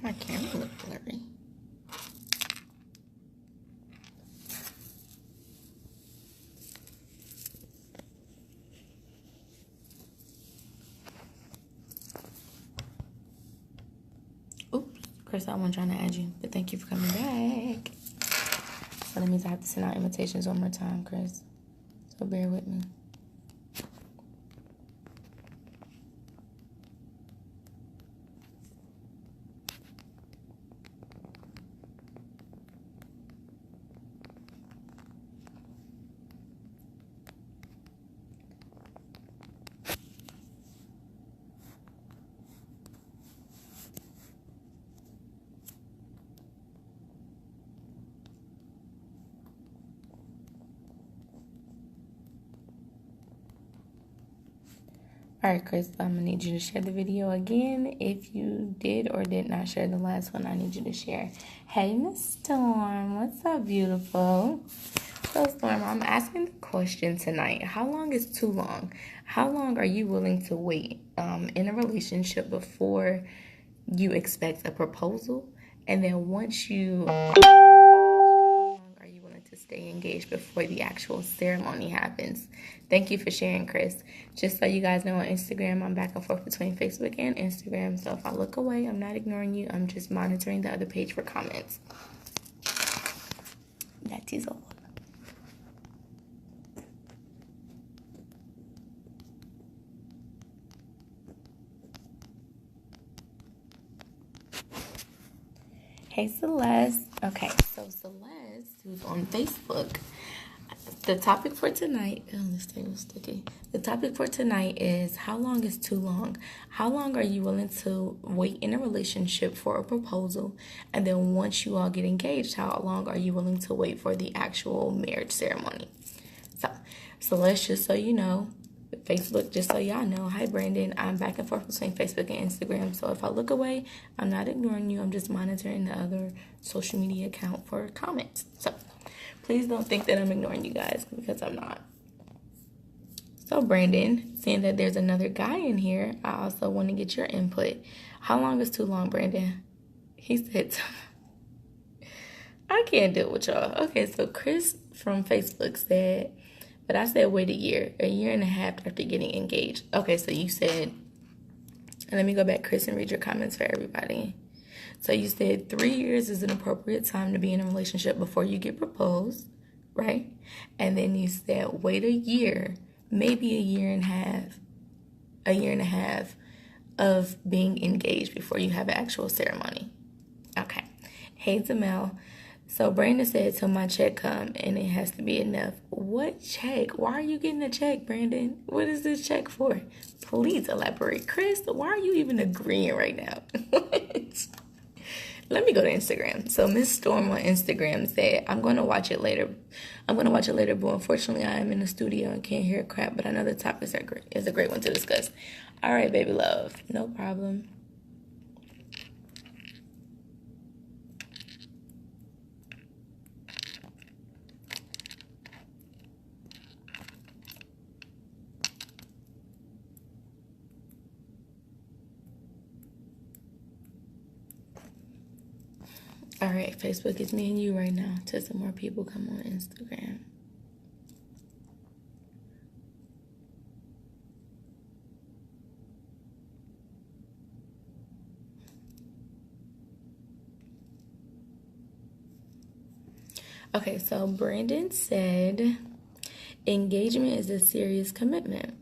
My camera look blurry. Oops, Chris, I wasn't trying to add you, but thank you for coming back. So that means I have to send out invitations one more time, Chris. So bear with me. Alright, Chris, I'm going to need you to share the video again. If you did or did not share the last one, I need you to share. Hey, Miss Storm. What's up, beautiful? So, Storm, I'm asking the question tonight. How long is too long? How long are you willing to wait in a relationship before you expect a proposal? And then once you... to stay engaged before the actual ceremony happens? Thank you for sharing, Chris. Just so you guys know, on Instagram, I'm back and forth between Facebook and Instagram. So if I look away, I'm not ignoring you. I'm just monitoring the other page for comments. That is all. Hey, Celeste. Okay, so Celeste, who's on Facebook, the topic for tonight, this thing was sticky. The topic for tonight is, how long is too long? How long are you willing to wait in a relationship for a proposal? And then once you all get engaged, how long are you willing to wait for the actual marriage ceremony? So Celeste, just so you know, Facebook, just so y'all know, hi Brandon, I'm back and forth between Facebook and Instagram, so if I look away, I'm not ignoring you, I'm just monitoring the other social media account for comments. So please don't think that I'm ignoring you guys, because I'm not. So Brandon, seeing that there's another guy in here, I also want to get your input. How long is too long, Brandon? He said, I can't deal with y'all. Okay, so Chris from Facebook said, but I said wait a year and a half after getting engaged. Okay, so you said, and let me go back, Chris, and read your comments for everybody. So you said 3 years is an appropriate time to be in a relationship before you get proposed, right? And then you said wait a year, maybe a year and a half of being engaged before you have an actual ceremony. Okay. Hey, Zamel. So Brandon said, till my check come, and it has to be enough. What check? Why are you getting a check, Brandon? What is this check for? Please elaborate. Chris, why are you even agreeing right now? Let me go to Instagram. So Miss Storm on Instagram said, I'm going to watch it later. But unfortunately I am in the studio and can't hear crap, but I know the topic is a great one to discuss. All right, baby love. No problem. All right, Facebook, it's me and you right now. Till some more people come on Instagram. Okay, so Brandon said, engagement is a serious commitment.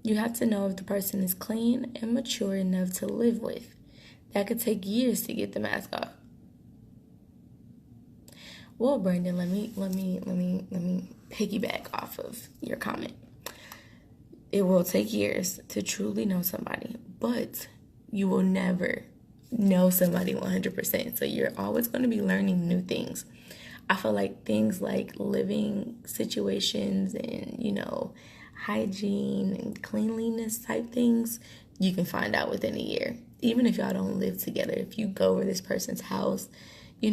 You have to know if the person is clean and mature enough to live with. That could take years to get the mask off. Well, Brandon, let me piggyback off of your comment. It will take years to truly know somebody, but you will never know somebody 100%. So you're always going to be learning new things. I feel like things like living situations and, hygiene and cleanliness type things, you can find out within a year. Even if y'all don't live together, if you go over this person's house, you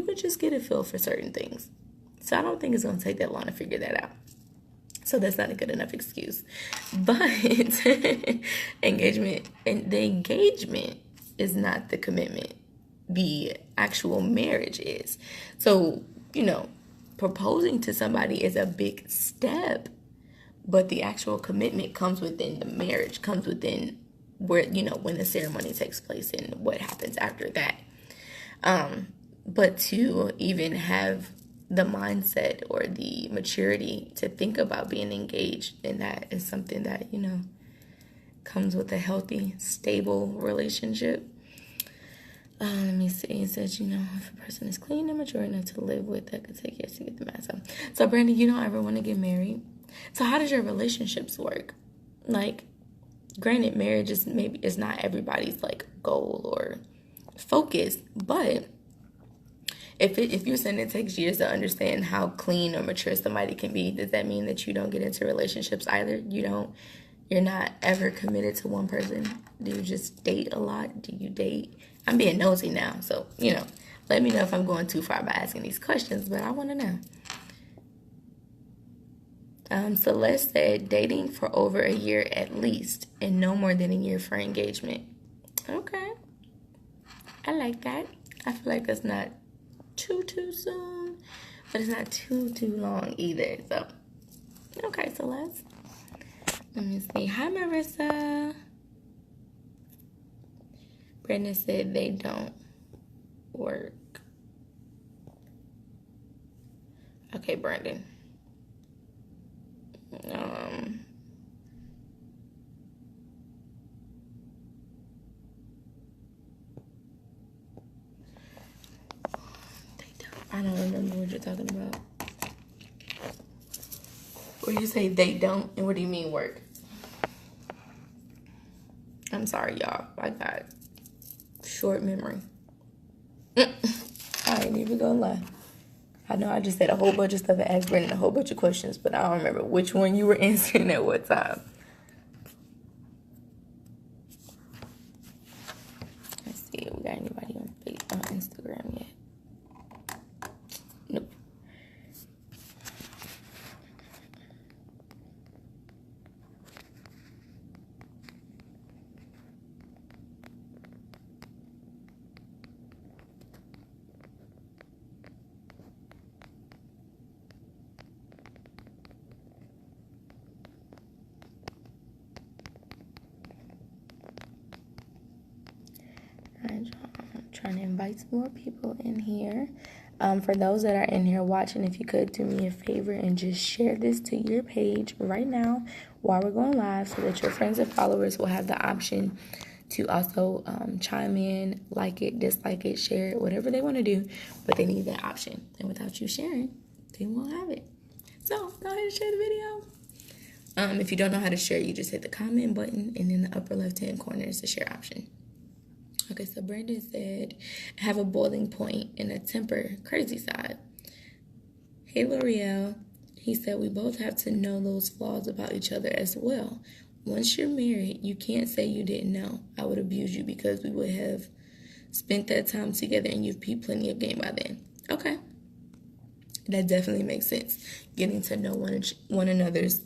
could just get a feel for certain things. So I don't think it's going to take that long to figure that out. So that's not a good enough excuse. But engagement is not the commitment. The actual marriage is. So, proposing to somebody is a big step, but the actual commitment comes within the marriage, comes within where, when the ceremony takes place and what happens after that. But to even have the mindset or the maturity to think about being engaged, and that is something that, comes with a healthy, stable relationship. Let me see. It says, if a person is clean and mature enough to live with, that could take years to get the math up. So, Brandon, you don't ever want to get married. So, how does your relationships work? Like, granted, marriage is not everybody's like goal or focus, but if you're saying it takes years to understand how clean or mature somebody can be, does that mean that you don't get into relationships either? You're not ever committed to one person? Do you just date a lot? Do you date? I'm being nosy now, so, let me know if I'm going too far by asking these questions, but I want to know. Celeste said, dating for over a year at least, and no more than a year for engagement. Okay. I like that. I feel like that's not too soon, but it's not too long either. So, okay, Celeste. Let me see. Hi, Marissa. Brandon said they don't work. Okay, Brandon. They don't. I don't remember what you're talking about. When you say they don't, and what do you mean work? I'm sorry, y'all. I got short memory. I ain't even gonna lie. I know I just said a whole bunch of stuff and asked Brandon a whole bunch of questions, but I don't remember which one you were answering at what time. Let's see if we got anybody on Instagram yet. Nope. I'm trying to invite some more people in here. For those that are in here watching, if you could do me a favor and just share this to your page right now while we're going live, so that your friends and followers will have the option to also chime in, like it, dislike it, share it, whatever they want to do, but they need that option. And without you sharing, they won't have it. So go ahead and share the video. If you don't know how to share, you just hit the comment button, and in the upper left-hand corner is the share option. Okay, so Brandon said, I have a boiling point and a temper crazy side. Hey, L'Oreal. He said, we both have to know those flaws about each other as well. Once you're married, you can't say you didn't know. I would abuse you because we would have spent that time together and you've peeped plenty of game by then. Okay. That definitely makes sense. Getting to know one another's,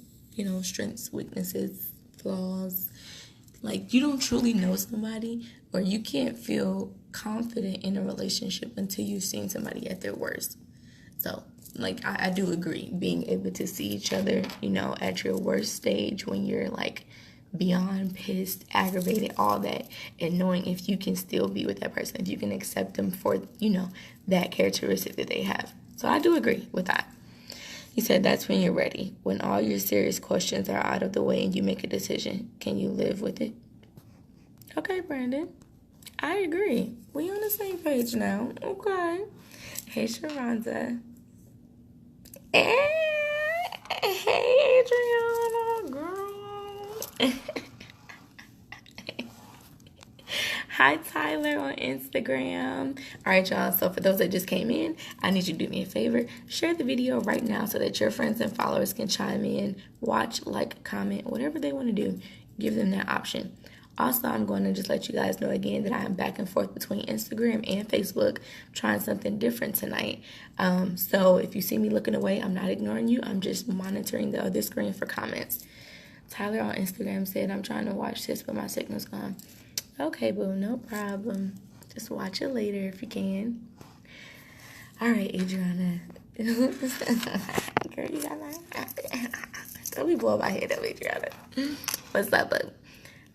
strengths, weaknesses, flaws. Like, you don't truly know somebody, or you can't feel confident in a relationship until you've seen somebody at their worst. So, I do agree. Being able to see each other, at your worst stage, when you're, beyond pissed, aggravated, all that, and knowing if you can still be with that person, if you can accept them for, that characteristic that they have. So, I do agree with that. He said, that's when you're ready. When all your serious questions are out of the way and you make a decision. Can you live with it? Okay, Brandon. I agree. We on the same page now. Okay. Hey, Sharonda. Hey, Adriana, girl. Hi, Tyler on Instagram. All right, y'all. So for those that just came in, I need you to do me a favor. Share the video right now so that your friends and followers can chime in, watch, comment, whatever they want to do. Give them that option. Also, I'm going to just let you guys know again that I am back and forth between Instagram and Facebook, trying something different tonight. So if you see me looking away, I'm not ignoring you. I'm just monitoring the other screen for comments. Tyler on Instagram said, I'm trying to watch this, but my signal's gone. Okay, boo, no problem. Just watch it later if you can. All right, Adriana. Girl, you got don't be blowing my head up, Adriana. What's up, boo?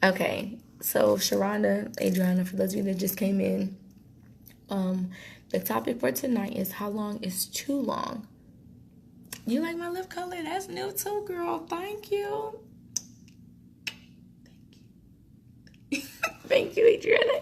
Okay, so Sharonda, Adriana, for those of you that just came in, the topic for tonight is how long is too long? You like my lip color? That's new too, girl. Thank you. Thank you, Adriana.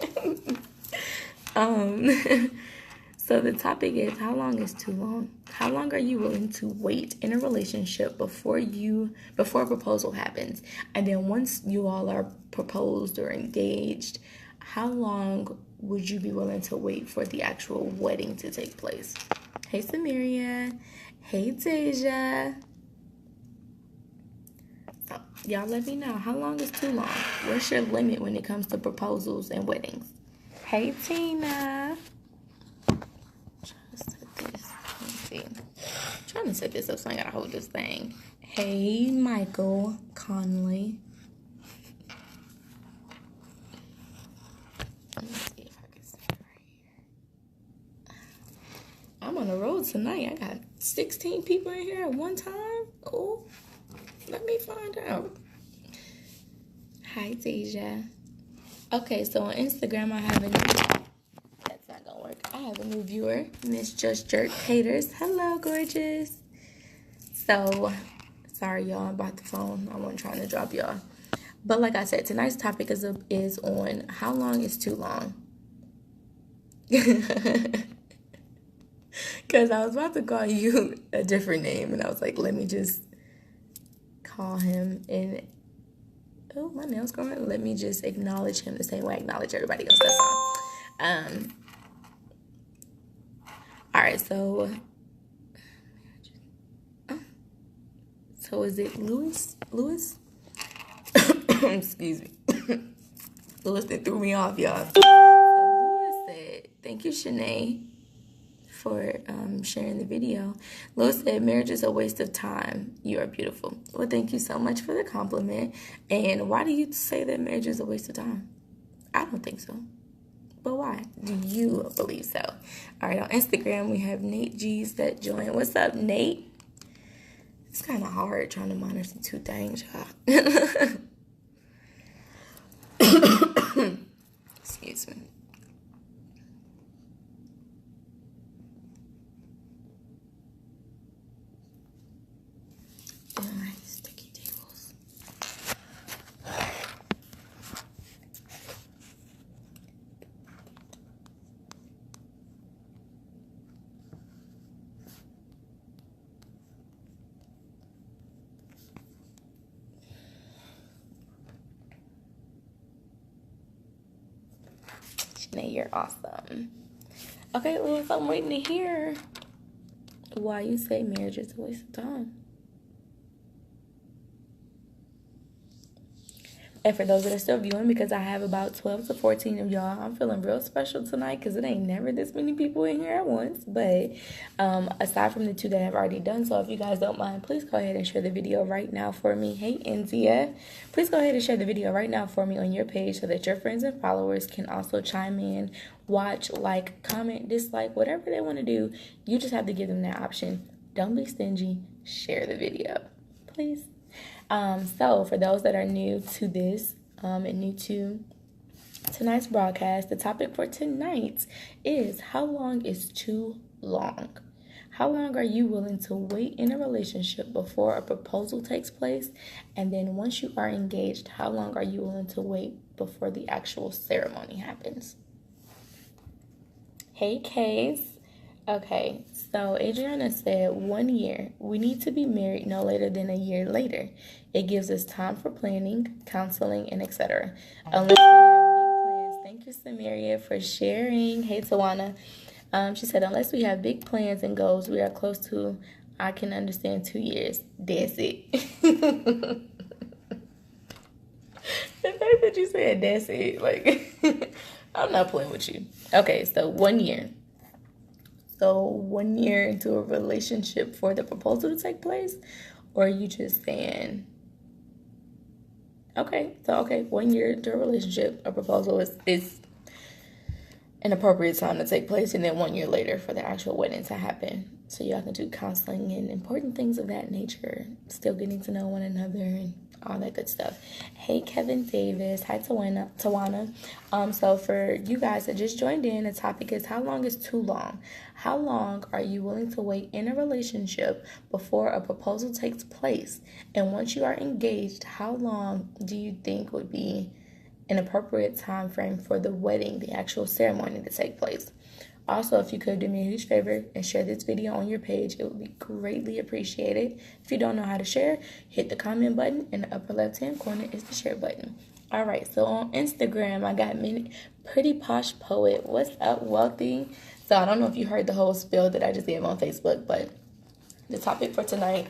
So the topic is how long is too long? How long are you willing to wait in a relationship before a proposal happens? And then once you all are proposed or engaged, how long would you be willing to wait for the actual wedding to take place? Hey, Samaria. Hey, Deja. So, y'all let me know. How long is too long? What's your limit when it comes to proposals and weddings? Hey, Tina. Trying to set this up so I gotta hold this thing. Hey, Michael Conley. Let me see if I can see it right. I'm on the road tonight. I got 16 people in here at one time. Oh, let me find out. Hi, Deja. Okay, so on Instagram, I have a new... That's not gonna work. I have a new viewer, Miss Just Jerk Haters. Hello, gorgeous. So, sorry, y'all, about the phone. I wasn't trying to drop y'all. But like I said, tonight's topic is on how long is too long. Because I was about to call you a different name, and I was like, let me just call him. And, oh, my nail's growing. Let me just acknowledge him the same way I acknowledge everybody else. That's all. All right, so is it Lewis? Excuse me. Lewis, that threw me off, y'all. So Lewis said, thank you, Shanae, for sharing the video. Lewis said, marriage is a waste of time. You are beautiful. Well, thank you so much for the compliment. And why do you say that marriage is a waste of time? I don't think so. But why do you believe so? All right, on Instagram, we have Nate G's that joined. What's up, Nate? It's kind of hard trying to monitor two things, y'all. Excuse me. All right, sticky tables. Shanae, you're awesome. Okay, Lewis, I'm waiting to hear why you say marriage is a waste of time. And for those that are still viewing, because I have about 12 to 14 of y'all, I'm feeling real special tonight because it ain't never this many people in here at once. But aside from the two that have already done so, if you guys don't mind, please go ahead and share the video right now for me. Hey, India. Please go ahead and share the video right now for me on your page so that your friends and followers can also chime in, watch, like, comment, dislike, whatever they want to do. You just have to give them that option. Don't be stingy. Share the video, please. So for those that are new to this and new to tonight's broadcast, the topic for tonight is how long is too long? How long are you willing to wait in a relationship before a proposal takes place? And then once you are engaged, how long are you willing to wait before the actual ceremony happens? Hey, Case. Okay, so Adriana said 1 year. We need to be married no later than a year later. It gives us time for planning, counseling, and etc. Unless we have big plans. Thank you, Samaria, for sharing. Hey, Tawana. She said, unless we have big plans and goals, we are close to, I can understand, 2 years. That's it. The fact that you said that's it, like, I'm not playing with you. Okay, so 1 year. So 1 year into a relationship for the proposal to take place? Or are you just saying, Okay, so 1 year into a relationship, a proposal is an appropriate time to take place, and then 1 year later for the actual wedding to happen. So y'all can do counseling and important things of that nature, still getting to know one another and all that good stuff. Hey, Kevin Davis. Hi, Tawana. So for you guys that just joined in, the topic is how long is too long? How long are you willing to wait in a relationship before a proposal takes place? And once you are engaged, how long do you think would be an appropriate time frame for the wedding, the actual ceremony to take place? Also, if you could do me a huge favor and share this video on your page, it would be greatly appreciated. If you don't know how to share, hit the comment button. In the upper left-hand corner is the share button. All right, so on Instagram, I got Pretty Posh Poet. What's up, Wealthy? So I don't know if you heard the whole spiel that I just gave on Facebook, but the topic for tonight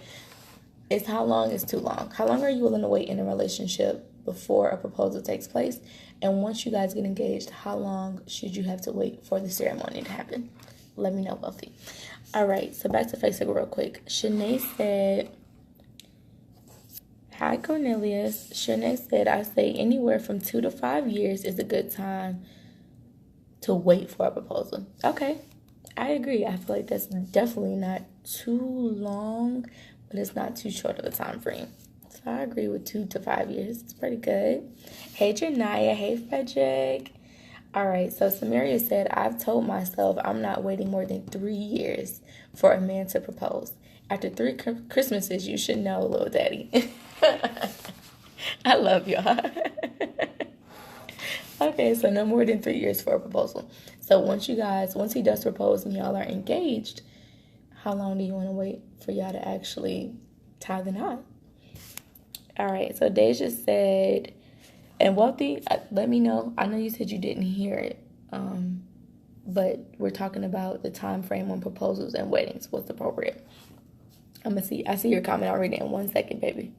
is how long is too long? How long are you willing to wait in a relationship before a proposal takes place? And once you guys get engaged, how long should you have to wait for the ceremony to happen? Let me know, Wealthy. All right, so back to Facebook real quick. Shanae said, hi, Cornelius. Shanae said, I say anywhere from 2 to 5 years is a good time to wait for a proposal. Okay, I agree. I feel like that's definitely not too long, but it's not too short of a time frame. So I agree with 2 to 5 years. It's pretty good. Hey, Janaya. Hey, Frederick. All right, so Samaria said, I've told myself I'm not waiting more than 3 years for a man to propose. After 3 Christmases, you should know, little daddy. I love y'all. Okay, so no more than 3 years for a proposal. So once he does propose and y'all are engaged, how long do you want to wait for y'all to actually tie the knot? All right, so Deja said, and Wealthy, let me know. I know you said you didn't hear it, but we're talking about the time frame on proposals and weddings. What's appropriate? I see your comment already in 1 second, baby.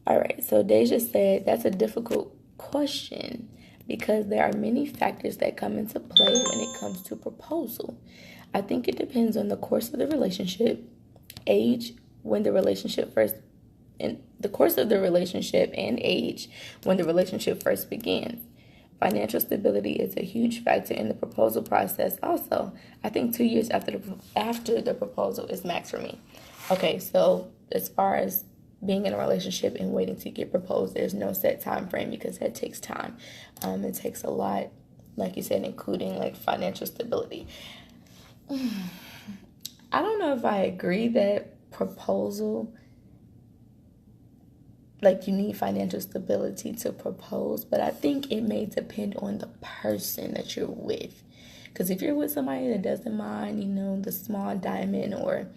All right, so Deja said, that's a difficult question because there are many factors that come into play when it comes to proposal. I think it depends on the course of the relationship, age when the relationship first, in the course of the relationship and age when the relationship first begins. Financial stability is a huge factor in the proposal process also. I think 2 years after the proposal is max for me. Okay, so as far as being in a relationship and waiting to get proposed, there's no set time frame because that takes time. It takes a lot, like you said, including like financial stability. I don't know if I agree that proposal, like you need financial stability to propose, but I think it may depend on the person that you're with. Because if you're with somebody that doesn't mind, the small diamond or,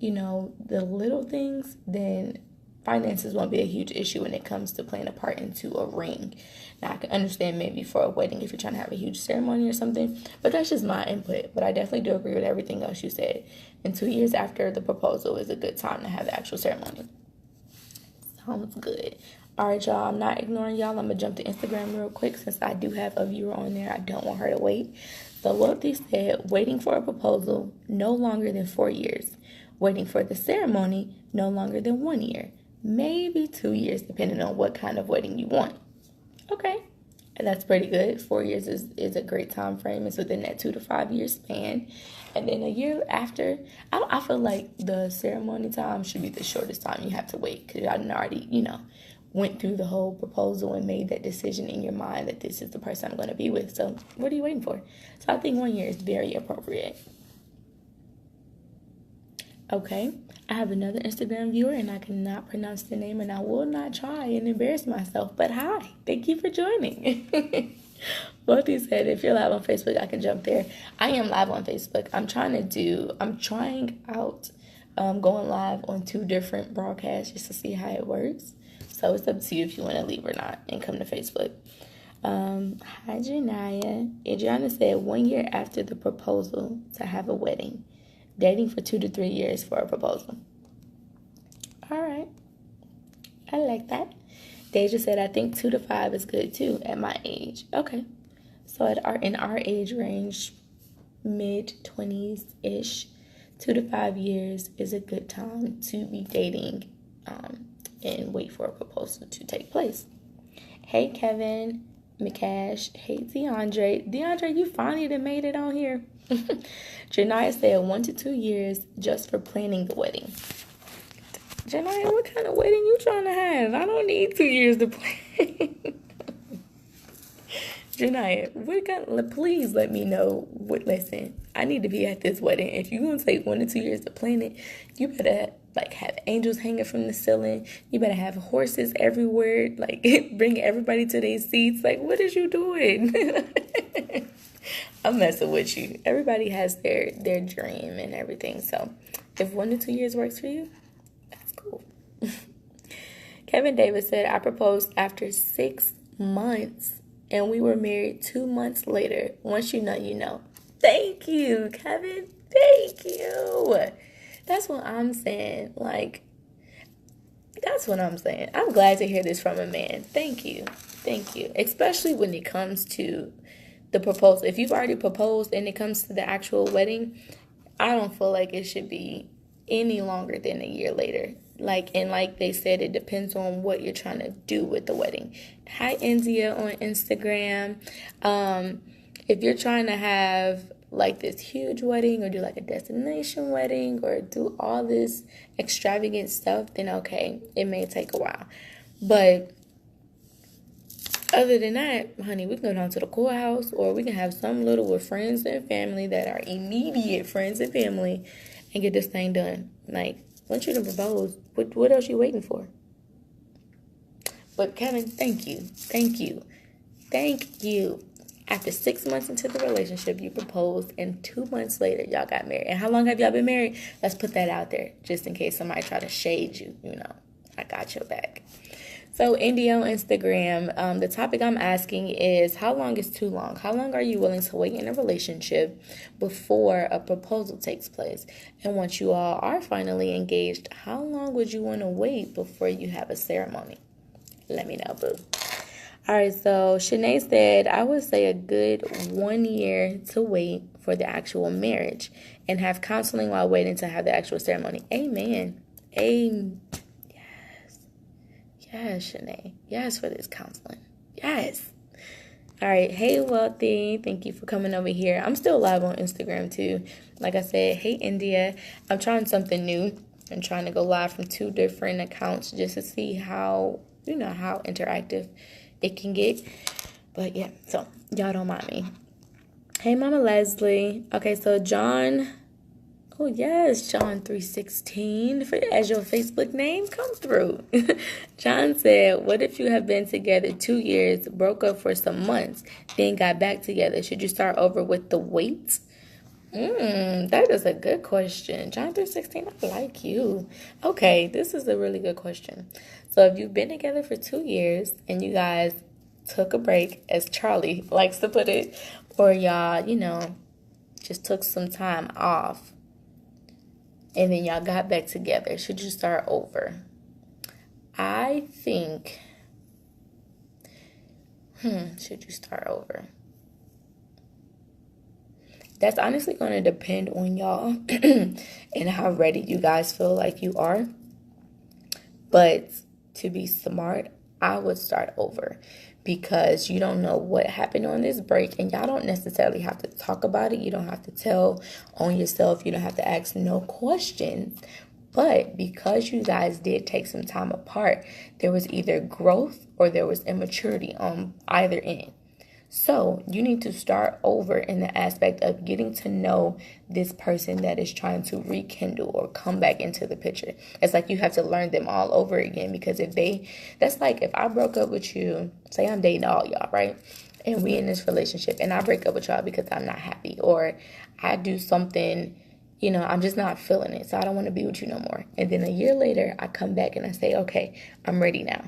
the little things, then finances won't be a huge issue when it comes to playing a part into a ring. Now, I can understand maybe for a wedding if you're trying to have a huge ceremony or something, but that's just my input. But I definitely do agree with everything else you said. And 2 years after the proposal is a good time to have the actual ceremony. Sounds good. All right, y'all. I'm not ignoring y'all. I'm going to jump to Instagram real quick since I do have a viewer on there. I don't want her to wait. So Wealthy said, waiting for a proposal, no longer than 4 years. Waiting for the ceremony, no longer than 1 year. Maybe 2 years, depending on what kind of wedding you want. Okay. And that's pretty good. 4 years is a great time frame. It's within that 2 to 5 year span. And then a year after, I feel like the ceremony time should be the shortest time you have to wait. Because y'all already, went through the whole proposal and made that decision in your mind that this is the person I'm going to be with. So what are you waiting for? So I think 1 year is very appropriate. Okay. I have another Instagram viewer and I cannot pronounce the name and I will not try and embarrass myself. But hi, thank you for joining. Wealthy said, if you're live on Facebook, I can jump there. I am live on Facebook. I'm trying out going live on 2 different broadcasts just to see how it works. So it's up to you if you want to leave or not and come to Facebook. Hi, Janaya. Adriana said 1 year after the proposal to have a wedding. Dating for 2 to 3 years for a proposal. All right. I like that. Deja said, I think 2 to 5 is good too at my age. Okay. So in our age range, mid-20s-ish, 2 to 5 years is a good time to be dating and wait for a proposal to take place. Hey, Kevin McCash. Hey, DeAndre. DeAndre, you finally done made it on here. Janaya said 1 to 2 years just for planning the wedding. Janaya, what kind of wedding you trying to have? I don't need 2 years to plan. Janaya, please let me know. Listen, I need to be at this wedding. If you're going to take 1 to 2 years to plan it, you better have angels hanging from the ceiling. You better have horses everywhere. Bring everybody to their seats. What is you doing? I'm messing with you. Everybody has their dream and everything. So if 1 to 2 years works for you, that's cool. Kevin Davis said, I proposed after 6 months and we were married 2 months later. Once you know, you know. Thank you, Kevin. Thank you. That's what I'm saying. That's what I'm saying. I'm glad to hear this from a man. Thank you. Thank you. Especially when it comes to the proposal. If you've already proposed and it comes to the actual wedding, I don't feel like it should be any longer than a year later. Like they said, it depends on what you're trying to do with the wedding. Hi, India on Instagram. If you're trying to have this huge wedding or do a destination wedding or do all this extravagant stuff, then okay, it may take a while. But other than that, honey, we can go down to the courthouse or we can have some little with friends and family that are immediate friends and family and get this thing done. Once you done propose, what else you waiting for? But Kevin, thank you. Thank you. Thank you. After 6 months into the relationship, you proposed, and 2 months later, y'all got married. And how long have y'all been married? Let's put that out there, just in case somebody try to shade you. I got your back. So, India on Instagram, the topic I'm asking is, how long is too long? How long are you willing to wait in a relationship before a proposal takes place? And once you all are finally engaged, how long would you want to wait before you have a ceremony? Let me know, boo. All right, so Shanae said, I would say a good 1 year to wait for the actual marriage and have counseling while waiting to have the actual ceremony. Amen. Amen. Yes, Shanae. Yes, for this counseling. Yes. All right. Hey, Wealthy. Thank you for coming over here. I'm still live on Instagram, too. Like I said, hey, India. I'm trying something new. I'm trying to go live from 2 different accounts just to see how interactive it can get. But, yeah. So, y'all don't mind me. Hey, Mama Leslie. Okay, so John... Oh, yes, John 3:16 as your Facebook name. Come through. John said, what if you have been together 2 years, broke up for some months, then got back together? Should you start over with the wait? That is a good question. John 3:16, I like you. Okay, this is a really good question. So if you've been together for 2 years and you guys took a break, as Charlie likes to put it, or y'all, just took some time off, and then y'all got back together, should you start over? I think, should you start over? That's honestly going to depend on y'all and how ready you guys feel like you are. But to be smart, I would start over because you don't know what happened on this break, and y'all don't necessarily have to talk about it. You don't have to tell on yourself. You don't have to ask no questions. But because you guys did take some time apart, there was either growth or there was immaturity on either end. So you need to start over in the aspect of getting to know this person that is trying to rekindle or come back into the picture. It's like you have to learn them all over again, because that's like if I broke up with you, say I'm dating all y'all, right? And we in this relationship and I break up with y'all because I'm not happy, or I do something, I'm just not feeling it. So I don't want to be with you no more. And then a year later, I come back and I say, okay, I'm ready now.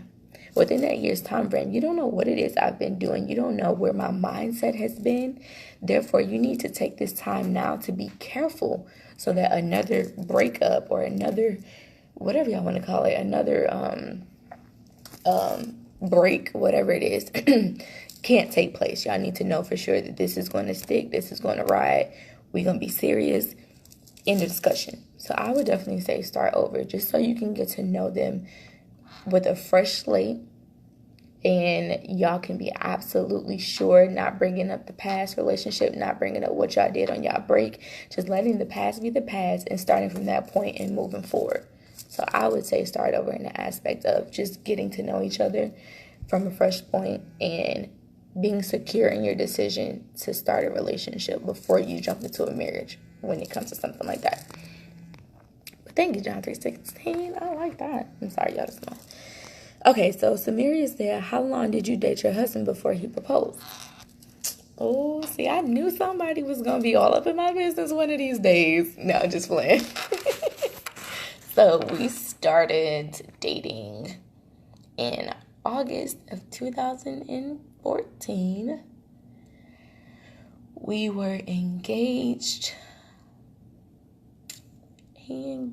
Within that year's time frame, you don't know what it is I've been doing. You don't know where my mindset has been. Therefore, you need to take this time now to be careful so that another breakup or another, whatever y'all want to call it, another break, whatever it is, can't take place. Y'all need to know for sure that this is going to stick. This is going to ride. We're going to be serious in the discussion. So I would definitely say start over, just so you can get to know them with a fresh slate and y'all can be absolutely sure, not bringing up the past relationship, not bringing up what y'all did on y'all break, just letting the past be the past and starting from that point and moving forward. So I would say start over in the aspect of just getting to know each other from a fresh point and being secure in your decision to start a relationship before you jump into a marriage when it comes to something like that. But thank you, John 3:16. I like that. I'm sorry, y'all, that's small. Okay, so Samaria said, how long did you date your husband before he proposed? Oh, see, I knew somebody was going to be all up in my business one of these days. No, just playing. So we started dating in August of 2014. We were engaged. He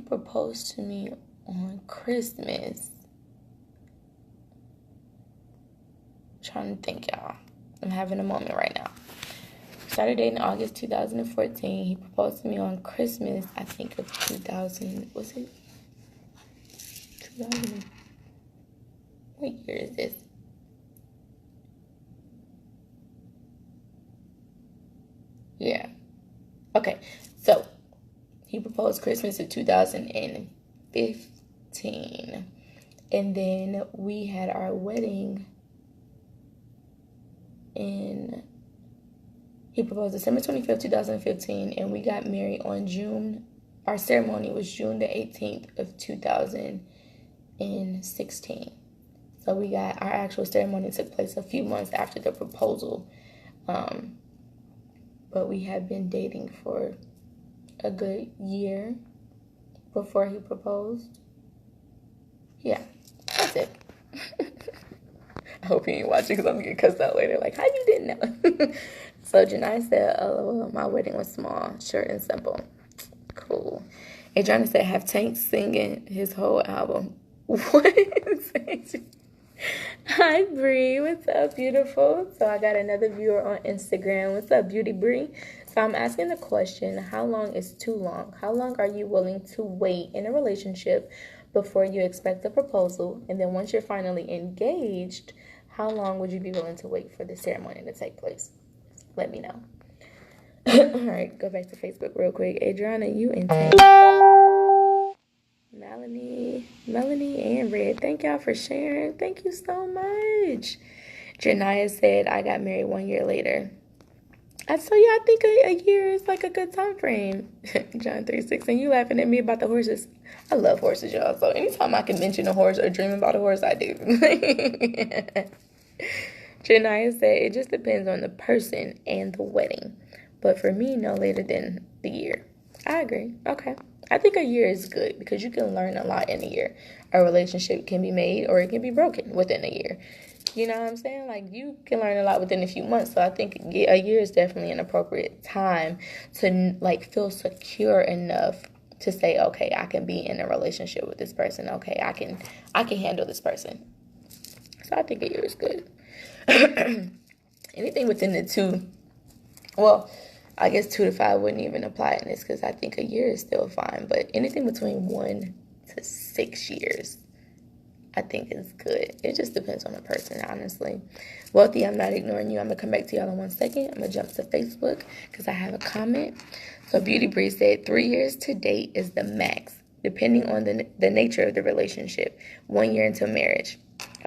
proposed to me on Christmas. I'm trying to think, y'all. I'm having a moment right now. Started dating in August 2014. He proposed to me on Christmas, I think of 2000. Was it 2000? What year is this? Yeah. Okay. So he proposed Christmas of 2015. And then we had our wedding he proposed December 25th, 2015, and we got married on our ceremony was June the 18th of 2016. So our actual ceremony took place a few months after the proposal. But we had been dating for a good year before he proposed. Yeah, that's it. I hope he ain't watching because I'm going to get cussed out later. Like, how you didn't know? So Janai said, oh, my wedding was small, short, and simple. Cool. Adriana said, have Tank singing his whole album. What? Hi, Bree. What's up, beautiful? So I got another viewer on Instagram. What's up, Beauty Bree? So I'm asking the question, how long is too long? How long are you willing to wait in a relationship before you expect a proposal? And then once you're finally engaged, how long would you be willing to wait for the ceremony to take place? Let me know. All right, go back to Facebook real quick. Adriana, you and Tank. Melanie, and Red, thank y'all for sharing. Thank you so much. Janaya said, I got married 1 year later. I tell you, I think a year is like a good time frame. John 3:16, you laughing at me about the horses. I love horses, y'all. So anytime I can mention a horse or dream about a horse, I do. Janaya said, it just depends on the person and the wedding. But for me, no later than the year. I agree. Okay. I think a year is good because you can learn a lot in a year. A relationship can be made or it can be broken within a year. You know what I'm saying? Like, you can learn a lot within a few months. So I think a year is definitely an appropriate time to, like, feel secure enough to say, okay, I can be in a relationship with this person. Okay, I can handle this person. So I think a year is good. Anything within the I guess 2 to 5 wouldn't even apply in this because I think a year is still fine. But anything between 1 to 6 years, I think is good. It just depends on the person, honestly. Wealthy, I'm not ignoring you. I'm going to come back to y'all in 1 second. I'm going to jump to Facebook because I have a comment. So Beauty Breeze said 3 years to date is the max, depending on the nature of the relationship. 1 year into marriage.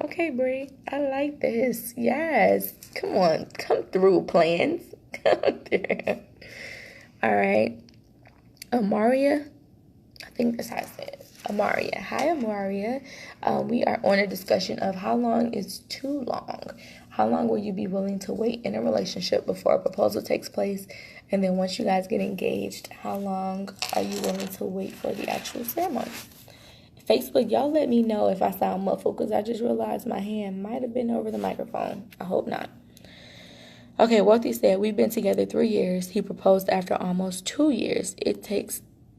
Okay, Bree, I like this. Yes. Come on. Come through, plans. Come through. All right. Amaria. I think that's how I say it. Amaria. Hi, Amaria. We are on a discussion of how long is too long. How long will you be willing to wait in a relationship before a proposal takes place? And then once you guys get engaged, how long are you willing to wait for the actual ceremony? Facebook, y'all let me know if I sound muffled because I just realized my hand might have been over the microphone. I hope not. Okay, Wealthy said, we've been together 3 years. He proposed after almost 2 years. It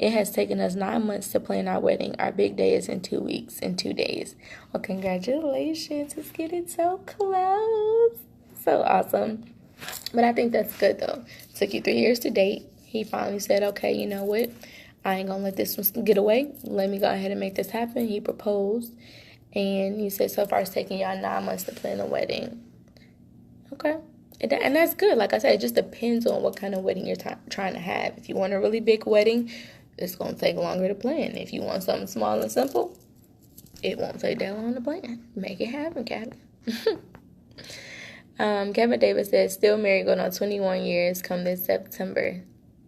has taken us 9 months to plan our wedding. Our big day is in 2 weeks and 2 days. Well, congratulations. It's getting so close. So awesome. But I think that's good, though. It took you 3 years to date. He finally said, okay, you know what? I ain't going to let this one get away. Let me go ahead and make this happen. He proposed. And you said so far it's taking y'all 9 months to plan a wedding. Okay. And that's good. Like I said, it just depends on what kind of wedding you're trying to have. If you want a really big wedding, it's going to take longer to plan. If you want something small and simple, it won't take that long to plan. Make it happen, Kevin. Kevin Davis says, still married, going on 21 years come this September.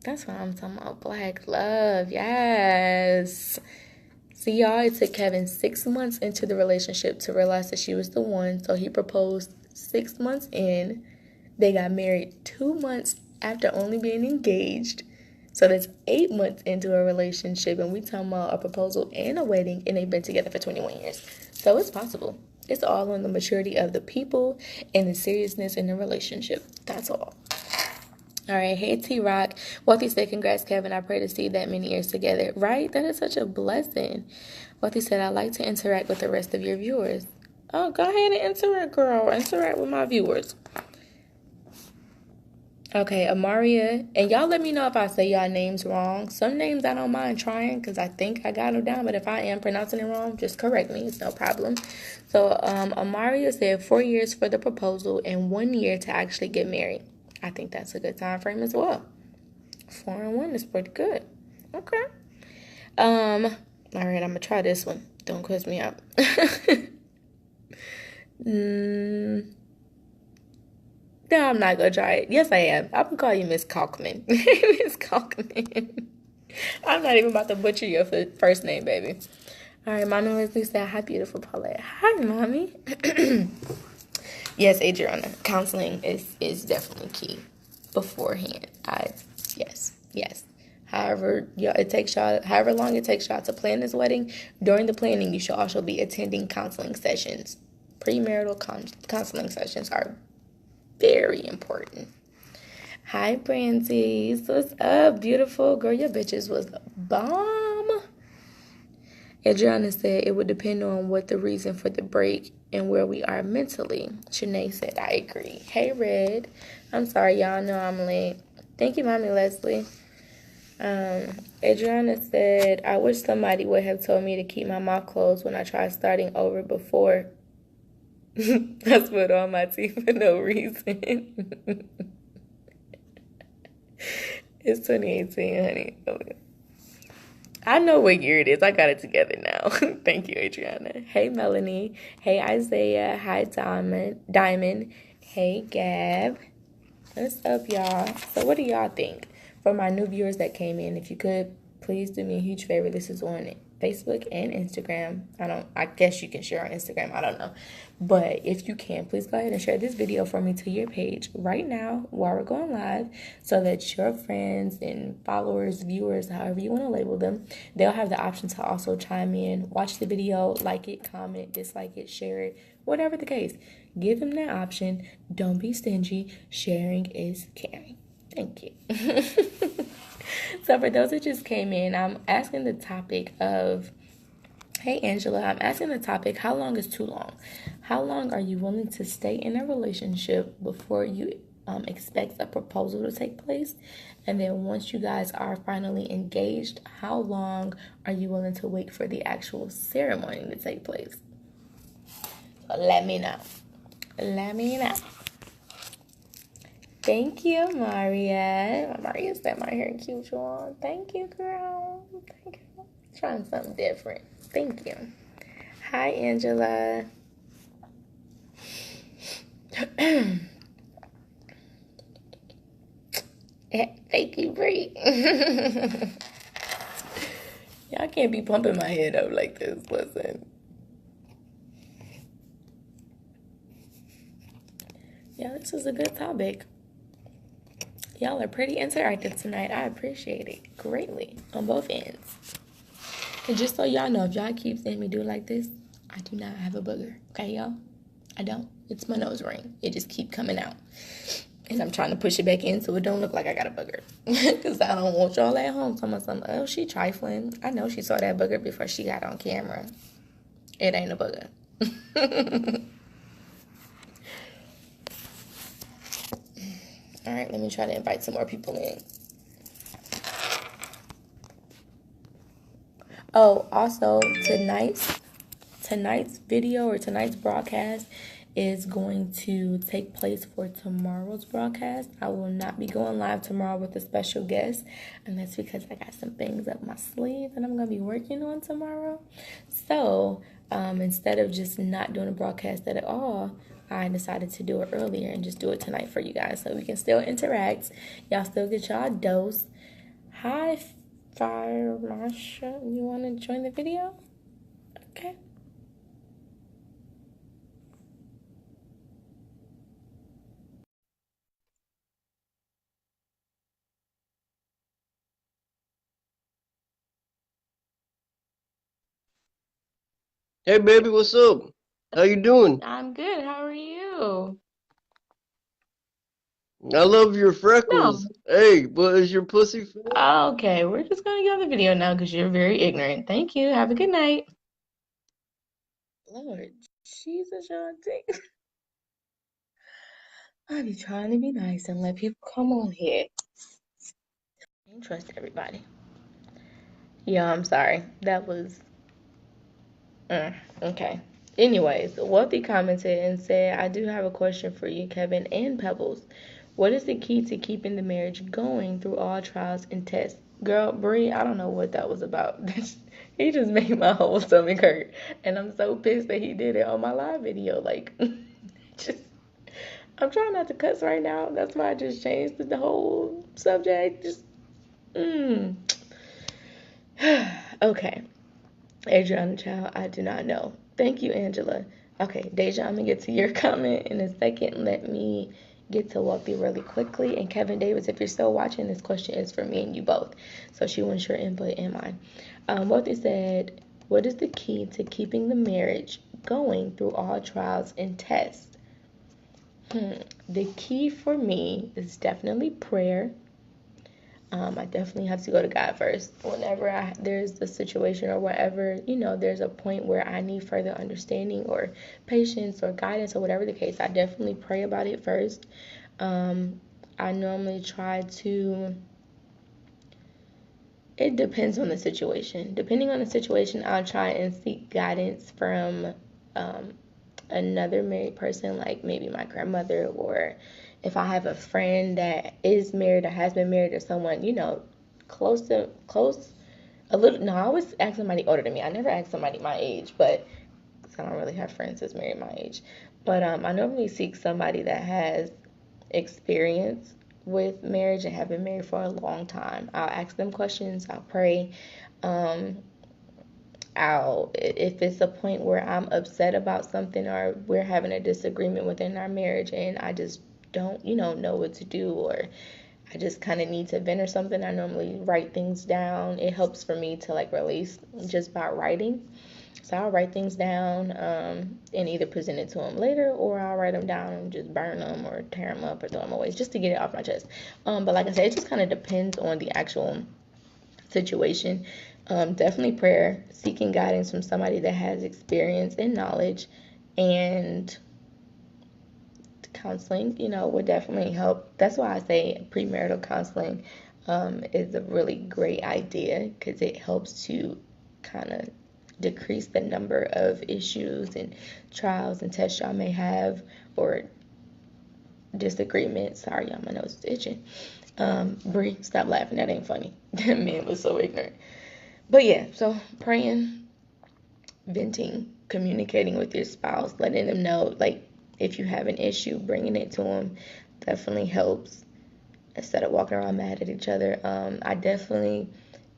That's what I'm talking about. Black love. Yes. See, y'all, it took Kevin 6 months into the relationship to realize that she was the one. So he proposed 6 months in. They got married 2 months after only being engaged. So that's 8 months into a relationship. And we talking about a proposal and a wedding. And they've been together for 21 years. So it's possible. It's all on the maturity of the people and the seriousness in the relationship. That's all. All right. Hey, T-Rock. Wealthy said, congrats, Kevin. I pray to see that many years together. Right? That is such a blessing. Wealthy said, I like to interact with the rest of your viewers. Oh, go ahead and interact, girl. Interact with my viewers. Okay, Amaria. And y'all let me know if I say y'all names wrong. Some names I don't mind trying because I think I got them down. But if I am pronouncing it wrong, just correct me. It's no problem. So, Amaria said 4 years for the proposal and 1 year to actually get married. I think that's a good time frame as well. 4 and 1 is pretty good. Okay. All right, I'm gonna try this one. Don't quiz me out. No, I'm not gonna try it. Yes, I am. I'm gonna call you Miss Kalkman. Miss Kalkman. I'm not even about to butcher your first name, baby. All right, Mommy Leslie said, hi, beautiful Paulette. Hi, Mommy. Yes, Adriana, counseling is definitely key beforehand. Yes. However long it takes y'all to plan this wedding, during the planning, you should also be attending counseling sessions. Premarital counseling sessions are very important. Hi, Branzies. What's up, beautiful? Girl, your bitches was bomb. Adriana said it would depend on what the reason for the break and where we are mentally. Shanae said, I agree. Hey, Red. I'm sorry, y'all know I'm late. Thank you, Mommy Leslie. Adriana said, I wish somebody would have told me to keep my mouth closed when I tried starting over before. I spilled all my tea for no reason. It's 2018, honey. I know what year it is. I got it together now. Thank you, Adriana. Hey, Melanie. Hey, Isaiah. Hi, Diamond. Hey, Gab. What's up, y'all? So what do y'all think? For my new viewers that came in, if you could, please do me a huge favor. This is on Facebook and Instagram. I guess you can share on Instagram. I don't know. But if you can, please go ahead and share this video for me to your page right now while we're going live so that your friends and followers, viewers, however you want to label them, they'll have the option to also chime in, watch the video, like it, comment, dislike it, share it, whatever the case. Give them that option. Don't be stingy. Sharing is caring. Thank you. So for those that just came in, I'm asking the topic of, hey, Angela, I'm asking the topic, how long is too long? How long are you willing to stay in a relationship before you expect a proposal to take place? And then once you guys are finally engaged, how long are you willing to wait for the actual ceremony to take place? So let me know. Let me know. Thank you, Maria. Maria said my hair cute, y'all. Thank you, girl. Thank you. Trying something different. Thank you. Hi, Angela. Thank you, Bree. Y'all can't be pumping my head up like this. Listen. Yeah, this is a good topic. Y'all are pretty interactive tonight. I appreciate it greatly on both ends. And just so y'all know, if y'all keep seeing me do it like this, I do not have a booger. Okay, y'all? I don't. It's my nose ring. It just keep coming out. And I'm trying to push it back in so it don't look like I got a booger. Because I don't want y'all at home telling something, oh, she trifling. I know she saw that booger before she got on camera. It ain't a booger. All right, let me try to invite some more people in. Oh, also, tonight's video or tonight's broadcast is going to take place for tomorrow's broadcast. I will not be going live tomorrow with a special guest, and that's because I got some things up my sleeve that I'm going to be working on tomorrow. So instead of just not doing a broadcast at all, I decided to do it earlier and just do it tonight for you guys so we can still interact. Y'all still get y'all dose. Hi, Fire Marsha. You want to join the video? Okay. Hey baby, what's up? How you doing? I'm good. How are you? I love your No. freckles. Hey, but is your pussy fat? Okay, we're just gonna get on the video now because you're very ignorant. Thank you. Have a good night. Lord Jesus, Shanti. I be trying to be nice and let people come on here. I don't trust everybody. Yeah, I'm sorry. That was okay. Anyways, Wealthy commented and said, I do have a question for you, Kevin and Pebbles. What is the key to keeping the marriage going through all trials and tests? Girl, Bree, I don't know what that was about. He just made my whole stomach hurt. And I'm so pissed that he did it on my live video. Like, just, I'm trying not to cuss right now. That's why I just changed the whole subject. Just, okay. Adriana Child, I do not know. Thank you, Angela. Okay, Deja, I'm gonna get to your comment in a second. Let me get to Wealthy really quickly. And Kevin Davis, if you're still watching, this question is for me and you both. So she wants your input and mine. Wealthy said, what is the key to keeping the marriage going through all trials and tests? The key for me is definitely prayer. I definitely have to go to God first. Whenever there's a situation or whatever, there's a point where I need further understanding or patience or guidance or whatever the case, I definitely pray about it first. I normally try to, it depends on the situation. Depending on the situation, I'll try and seek guidance from another married person, like maybe my grandmother, or if I have a friend that is married or has been married, or someone, close a little. No, I always ask somebody older than me. I never ask somebody my age, but I don't really have friends that's married my age. But I normally seek somebody that has experience with marriage and have been married for a long time. I'll ask them questions. I'll pray. Um, if it's a point where I'm upset about something or we're having a disagreement within our marriage and I just don't, know what to do, or I just kind of need to vent or something, I normally write things down. It helps for me to like release just by writing. So I'll write things down and either present it to them later, or I'll write them down and just burn them or tear them up or throw them away just to get it off my chest. But like I said, it just kind of depends on the actual situation. Definitely prayer, seeking guidance from somebody that has experience and knowledge, and counseling, would definitely help. That's why I say premarital counseling is a really great idea, because it helps to kind of decrease the number of issues and trials and tests y'all may have, or disagreements. Sorry, y'all, my nose is itching. Bree, stop laughing. That ain't funny. That man was so ignorant. But yeah, so praying, venting, communicating with your spouse, letting them know, like, if you have an issue, bringing it to them definitely helps, instead of walking around mad at each other. I definitely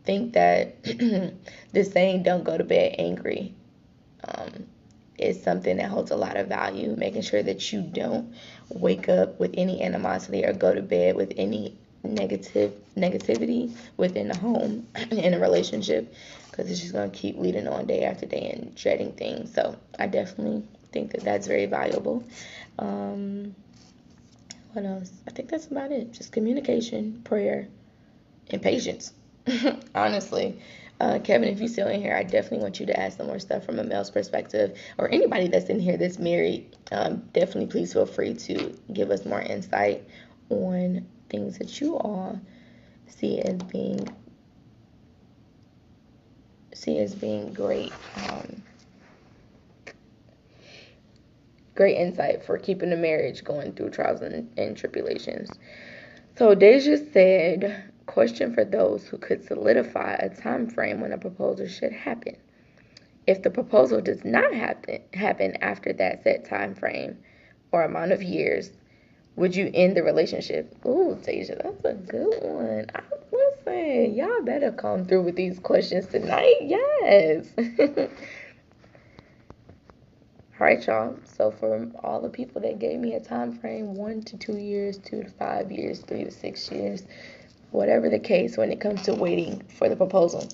think that the saying, don't go to bed angry, is something that holds a lot of value. Making sure that you don't wake up with any animosity or go to bed with any negativity within the home in a relationship, because it's just going to keep leading on day after day and dreading things. So I definitely think that that's very valuable. What else? I think that's about it. Just communication, prayer, and patience. Honestly. Kevin, if you're still in here, I definitely want you to ask some more stuff from a male's perspective, or anybody that's in here that's married. Definitely please feel free to give us more insight on things that you all see as being great Great insight for keeping the marriage going through trials and tribulations. So Deja said, question for those who could solidify a time frame when a proposal should happen. If the proposal does not happen after that set time frame or amount of years, would you end the relationship? Ooh, Deja, that's a good one. Listen, y'all better come through with these questions tonight. Yes. All right, y'all. So for all the people that gave me a time frame, 1 to 2 years, 2 to 5 years, 3 to 6 years, whatever the case when it comes to waiting for the proposal.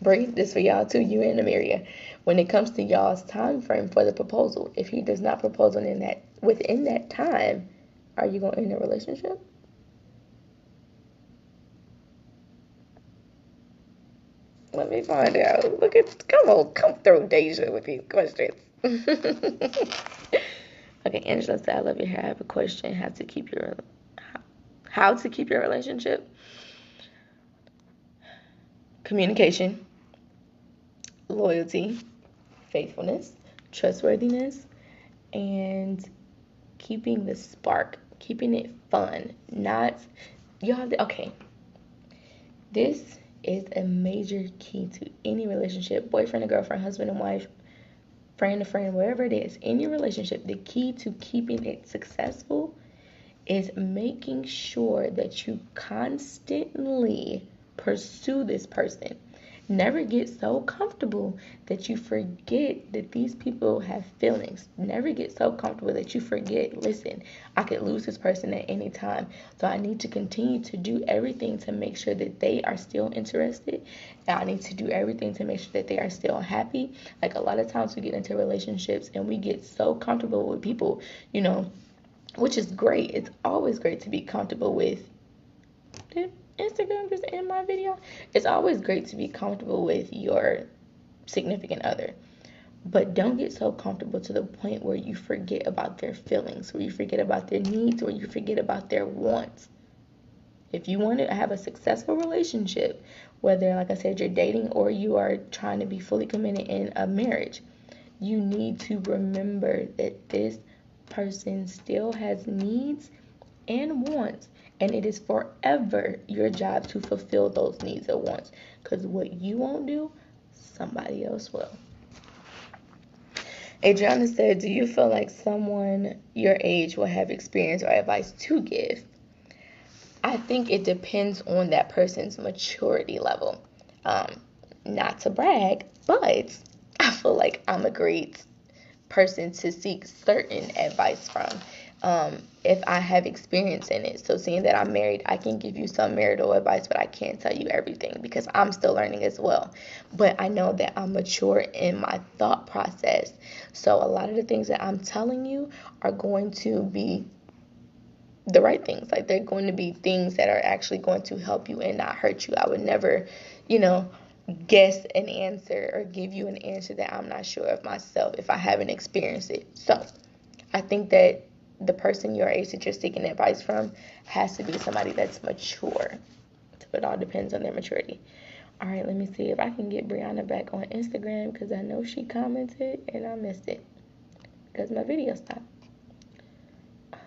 Bree, this for y'all too, you and Amelia. When it comes to y'all's time frame for the proposal, if he does not propose within that time, are you gonna end the relationship? Let me find out. Come through, Deja, with these questions. Okay, Angela said, I love your hair. I have a question. How to keep your relationship? Communication, loyalty, faithfulness, trustworthiness, and keeping the spark, keeping it fun. Not, okay. This is a major key to any relationship, boyfriend and girlfriend, husband and wife, friend to friend, whatever it is, in your relationship. The key to keeping it successful is making sure that you constantly pursue this person. Never get so comfortable that you forget that these people have feelings. Never get so comfortable that you forget, listen, I could lose this person at any time. So I need to continue to do everything to make sure that they are still interested. And I need to do everything to make sure that they are still happy. Like a lot of times we get into relationships and we get so comfortable with people, which is great. It's always great to be comfortable with. Did Instagram just end my video? It's always great to be comfortable with your significant other. But don't get so comfortable to the point where you forget about their feelings, where you forget about their needs, or you forget about their wants. If you want to have a successful relationship, whether, like I said, you're dating or you are trying to be fully committed in a marriage, you need to remember that this person still has needs and wants, and it is forever your job to fulfill those needs and wants, because what you won't do, somebody else will. Adriana said, do you feel like someone your age will have experience or advice to give? I think it depends on that person's maturity level. Not to brag, but I feel like I'm a great person to seek certain advice from if I have experience in it. So seeing that I'm married, I can give you some marital advice, but I can't tell you everything because I'm still learning as well. But I know that I'm mature in my thought process. So a lot of the things that I'm telling you are going to be the right things. Like they're going to be things that are actually going to help you and not hurt you. I would never, guess an answer or give you an answer that I'm not sure of myself if I haven't experienced it. So I think that the person your age that you're seeking advice from has to be somebody that's mature. So it all depends on their maturity. All right, let me see if I can get Brianna back on Instagram because I know she commented and I missed it because my video stopped. Oh,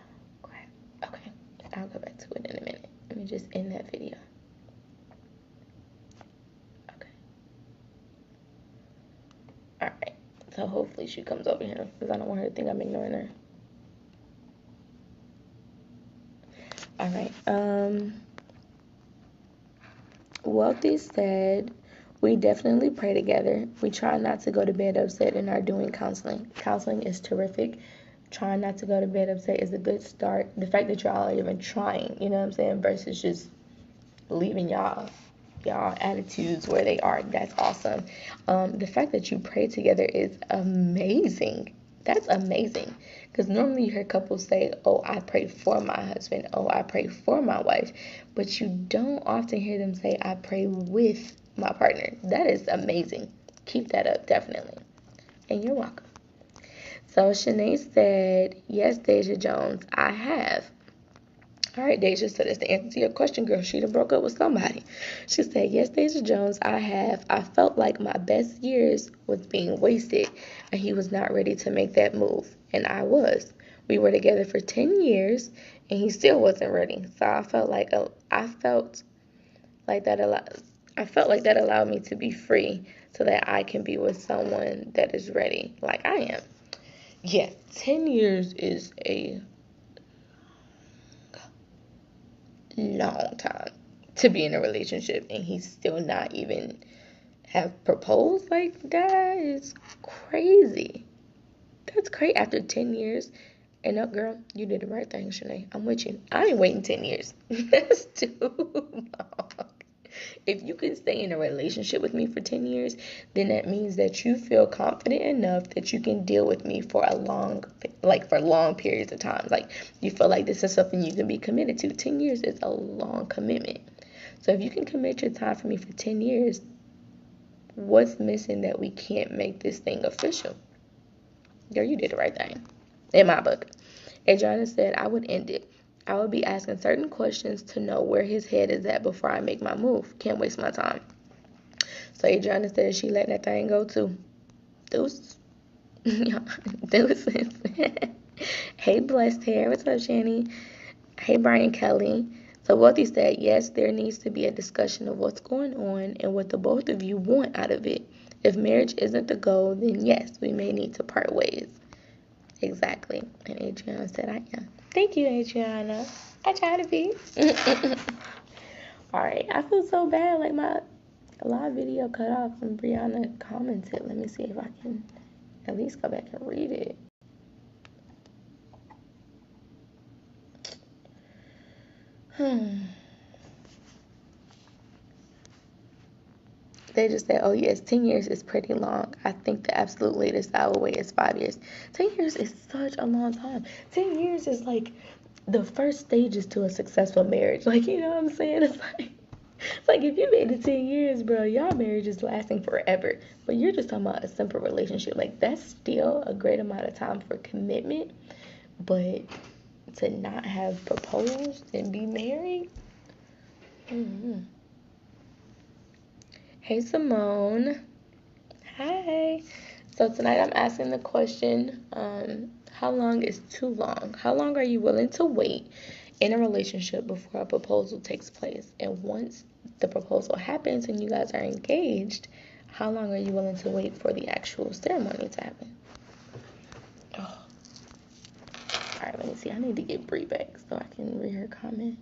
crap. Okay, I'll go back to it in a minute. Let me just end that video. Alright, so hopefully she comes over here because I don't want her to think I'm ignoring her. Alright, Wealthy said, we definitely pray together. We try not to go to bed upset and are doing counseling. Counseling is terrific. Trying not to go to bed upset is a good start. The fact that y'all are even trying, you know what I'm saying, versus just leaving y'all attitudes where they are, that's awesome. The fact that you pray together is amazing. That's amazing, because normally you hear couples say, oh, I pray for my husband, oh, I pray for my wife, but you don't often hear them say, I pray with my partner. That is amazing. Keep that up, definitely, and you're welcome. So Shanae said, yes, Deja Jones, I have. All right, Deja said, that's the answer to your question, girl. She done broke up with somebody. She said, yes, Deja Jones, I have. I felt like my best years was being wasted, and he was not ready to make that move, and I was. We were together for 10 years, and he still wasn't ready. So I felt like that allowed me to be free so that I can be with someone that is ready, like I am. Yeah, 10 years is a long time to be in a relationship and he's still not even have proposed. Like, that is crazy. That's crazy. After 10 years. And up, girl, you did the right thing, Shanae. I'm with you. I ain't waiting 10 years. That's too long. If you can stay in a relationship with me for 10 years, then that means that you feel confident enough that you can deal with me for for long periods of time. Like, you feel like this is something you can be committed to. 10 years is a long commitment. So if you can commit your time for me for 10 years, what's missing that we can't make this thing official? Girl, you did the right thing. In my book. Adriana said, I would end it. I would be asking certain questions to know where his head is at before I make my move. Can't waste my time. So Adriana said she letting that thing go too. Deuces. Deuces. Hey, Blessed Hair. What's up, Shani? Hey, Brian Kelly. So Wealthy said, yes, there needs to be a discussion of what's going on and what the both of you want out of it. If marriage isn't the goal, then yes, we may need to part ways. Exactly. And Adriana said, I am. Thank you, Adriana. I try to be. All right. I feel so bad. Like, my live video cut off when Brianna commented. Let me see if I can at least go back and read it. They just said, oh, yes, 10 years is pretty long. I think the absolute latest I will wait is 5 years. 10 years is such a long time. 10 years is like the first stages to a successful marriage. Like, you know what I'm saying? It's like if you made it 10 years, bro, y'all marriage is lasting forever. But you're just talking about a simple relationship. Like, that's still a great amount of time for commitment. But to not have proposed and be married? Mm-hmm. Hey, Simone. Hi. So tonight I'm asking the question, how long is too long? How long are you willing to wait in a relationship before a proposal takes place? And once the proposal happens and you guys are engaged, how long are you willing to wait for the actual ceremony to happen? Oh. All right, let me see. I need to get Bree back so I can read her comment.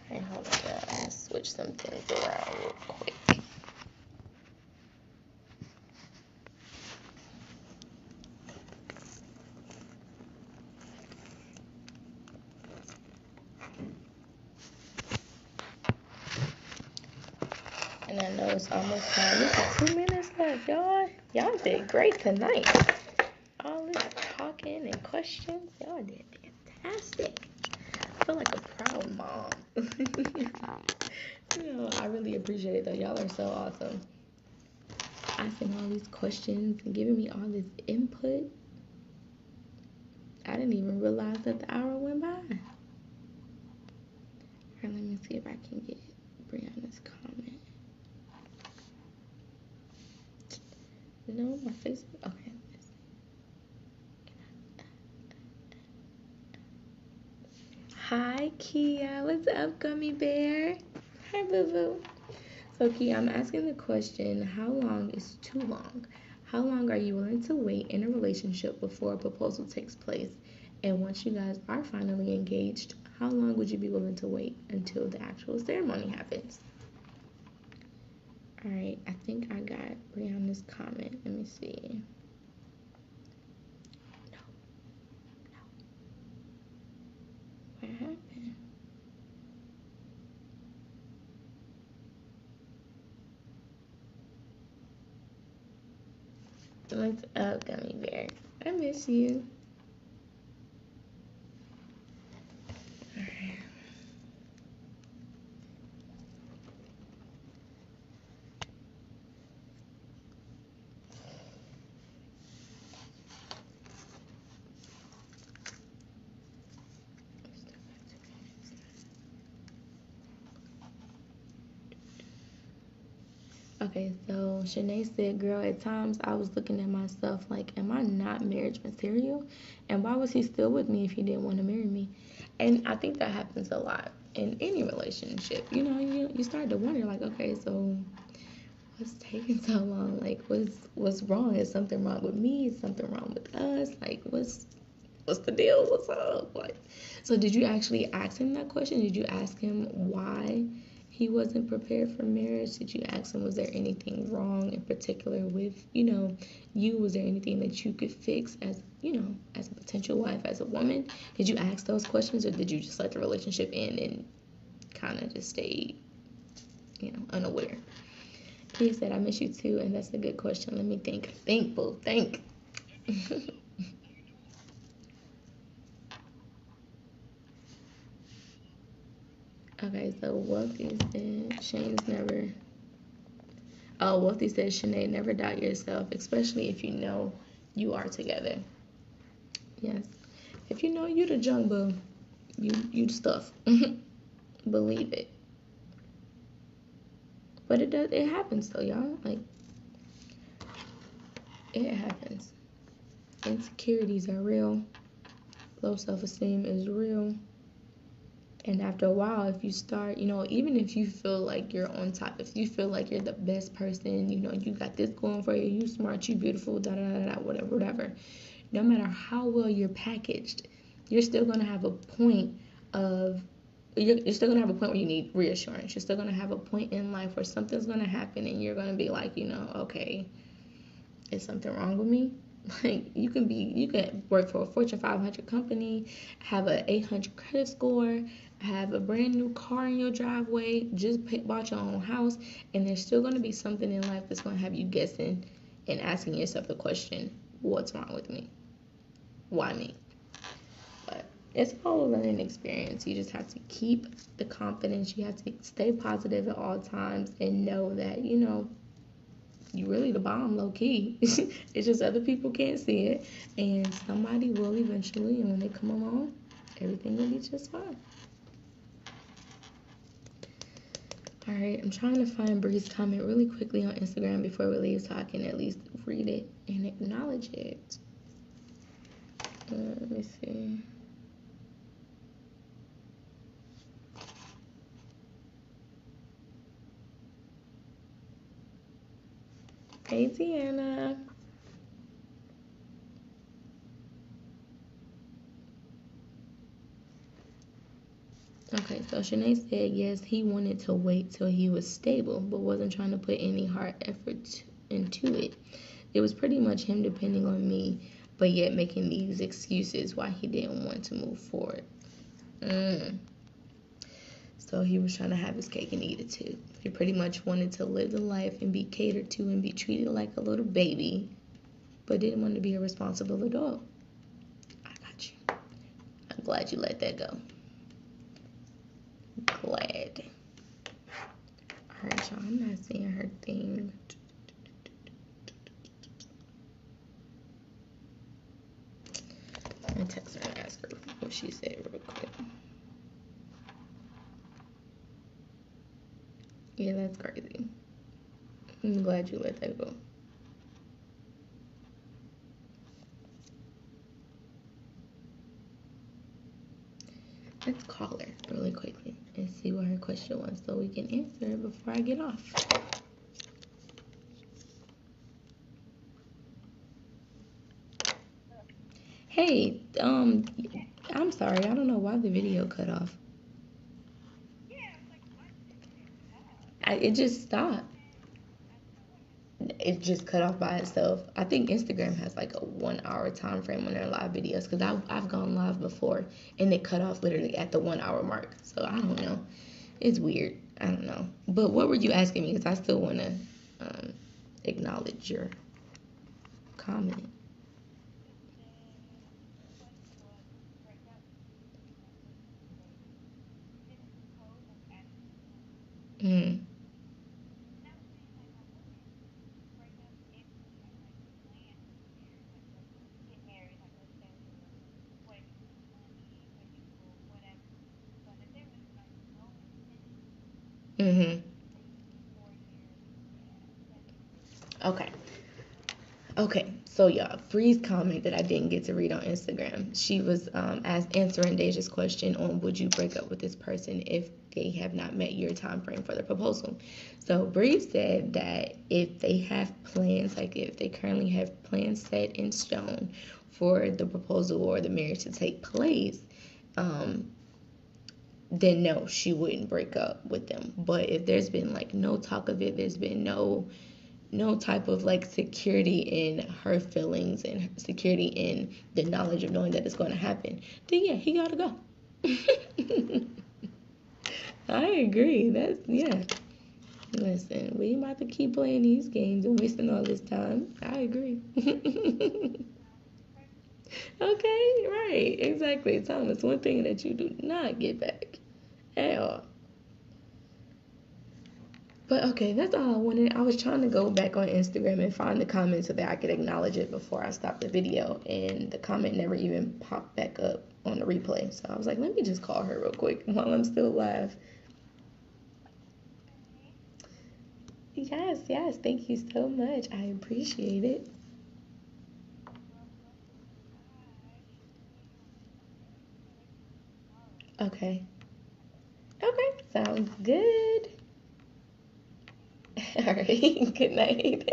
Hey, hold on, I'm gonna switch some things around real quick. And I know it's almost time. This is 2 minutes left, y'all. Y'all did great tonight. All this talking and questions, y'all did fantastic. I feel like a proud mom. I really appreciate it though. Y'all are so awesome. Asking all these questions and giving me all this input. I didn't even realize that the hour went by. Alright, let me see if I can get Brianna's comment. No, my face. Okay. Hi, Kia. What's up, Gummy Bear? Hi, Boo Boo. So, Kia, I'm asking the question, how long is too long? How long are you willing to wait in a relationship before a proposal takes place? And once you guys are finally engaged, how long would you be willing to wait until the actual ceremony happens? All right, I think I got Brianna's comment. Let me see. No. What happened? What's up, Gummy Bear? I miss you. Okay, so Shanae said, girl, at times I was looking at myself like, am I not marriage material? And why was he still with me if he didn't want to marry me? And I think that happens a lot in any relationship. You start to wonder, like, okay, so what's taking so long? Like, what's wrong? Is something wrong with me? Is something wrong with us? Like, what's the deal? What's up? Like, so did you actually ask him that question? Did you ask him why he wasn't prepared for marriage? Did you ask him, was there anything wrong in particular with, you? Was there anything that you could fix as, as a potential wife, as a woman? Did you ask those questions, or did you just let the relationship end and kind of just stay, unaware? He said, I miss you too, and that's a good question. Let me think. Think, boo, think. Okay, so Wealthy said Shane's never. Oh, Wealthy said Shanae, never doubt yourself, especially if you know you are together. Yes, if you know you the junk boo, you the stuff. Believe it. But it happens though, y'all. Like it happens. Insecurities are real. Low self esteem is real. And after a while, if you start, even if you feel like you're on top, if you feel like you're the best person, you got this going for you, you smart, you beautiful, da da da da, whatever, whatever. No matter how well you're packaged, you're still gonna have a point of you're still gonna have a point where you need reassurance. You're still gonna have a point in life where something's gonna happen and you're gonna be like, okay, is something wrong with me? Like you can work for a Fortune 500 company, have a 800 credit score, have a brand new car in your driveway, just bought your own house, and there's still going to be something in life that's going to have you guessing and asking yourself the question, what's wrong with me? Why me? But it's all a learning experience. You just have to keep the confidence. You have to stay positive at all times and know that, you really the bomb, low key. It's just other people can't see it, and somebody will eventually. And when they come along, everything will be just fine. All right, I'm trying to find Bree's comment really quickly on Instagram before we leave, so I can at least read it and acknowledge it. Let me see. Hey, Deanna. Okay, so Shanae said yes, he wanted to wait till he was stable, but wasn't trying to put any hard effort into it. It was pretty much him depending on me, but yet making these excuses why he didn't want to move forward. So he was trying to have his cake and eat it too. He pretty much wanted to live the life and be catered to and be treated like a little baby, but didn't want to be a responsible adult. I got you. I'm glad you let that go. Glad. Alright, y'all. I'm not seeing her thing. I'm gonna text her and ask her what she said real quick. Yeah, that's crazy. I'm glad you let that go. Let's call her really quickly and see what her question was so we can answer it before I get off. Hey, I'm sorry. I don't know why the video cut off. It just stopped. It just cut off by itself. I think Instagram has like a 1 hour time frame on their live videos because I've gone live before and it cut off literally at the 1 hour mark. So I don't know. It's weird. I don't know. But what were you asking me? Because I still want to acknowledge your comment. Mm. Mm-hmm. Okay. Okay, so y'all, Free's comment that I didn't get to read on Instagram. She was answering Deja's question on would you break up with this person if they have not met your time frame for the proposal. So Bree said that if they have plans, like if they currently have plans set in stone for the proposal or the marriage to take place, then no, she wouldn't break up with them. But if there's been like no talk of it, there's been no type of like security in her feelings and security in the knowledge of knowing that it's going to happen, then yeah, he gotta go. I agree. That's yeah. Listen, we about to keep playing these games and wasting all this time. I agree. Okay, right, exactly. Thomas, one thing that you do not get back at all. But okay, that's all I wanted. I was trying to go back on Instagram and find the comment so that I could acknowledge it before I stopped the video, and the comment never even popped back up on the replay. So I was like, let me just call her real quick while I'm still live. Yes, yes, thank you so much. I appreciate it. Okay. Okay, sounds good. All right, good night.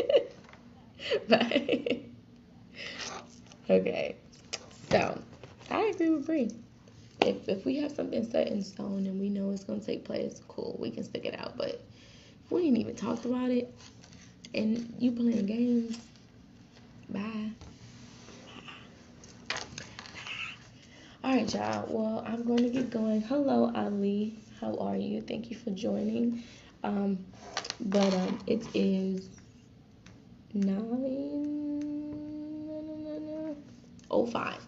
Bye. Okay, so I agree with Bree. If we have something set in stone and we know it's gonna take place, cool, we can stick it out. But if we ain't even talked about it and you playing games, bye. All right, y'all. Well, I'm going to get going. Hello, Ali. How are you? Thank you for joining. Um, but it is 9:05.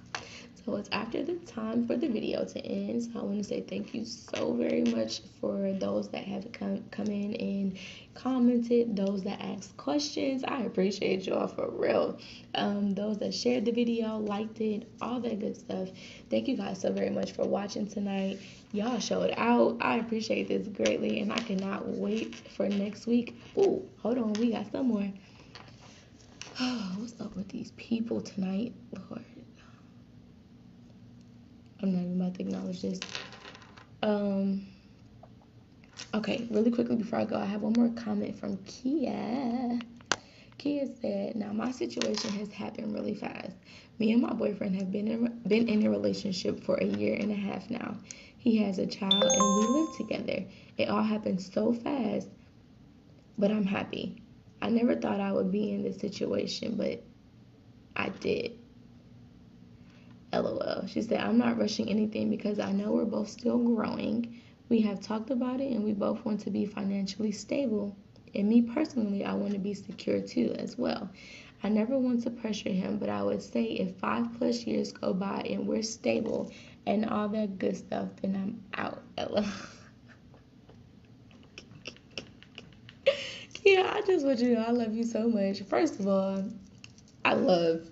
So it's after the time for the video to end. So I want to say thank you so very much for those that have come in and commented, those that asked questions. I appreciate y'all for real. Those that shared the video, liked it, all that good stuff. Thank you guys so very much for watching tonight. Y'all showed out. I appreciate this greatly, and I cannot wait for next week. Ooh, hold on, we got some more. Oh, what's up with these people tonight, Lord? I'm not even about to acknowledge this. Um, okay, really quickly before I go, I have one more comment from Kia. Kia said, "Now my situation has happened really fast. Me and my boyfriend have been in a relationship for a year and a half now. He has a child and we live together. It all happened so fast, but I'm happy. I never thought I would be in this situation, but I did. LOL." She said, "I'm not rushing anything because I know we're both still growing. We have talked about it and we both want to be financially stable. And me personally, I want to be secure too as well. I never want to pressure him, but I would say if 5+ years go by and we're stable and all that good stuff, then I'm out." LOL. Yeah, I just want you to know I love you so much. First of all, I love,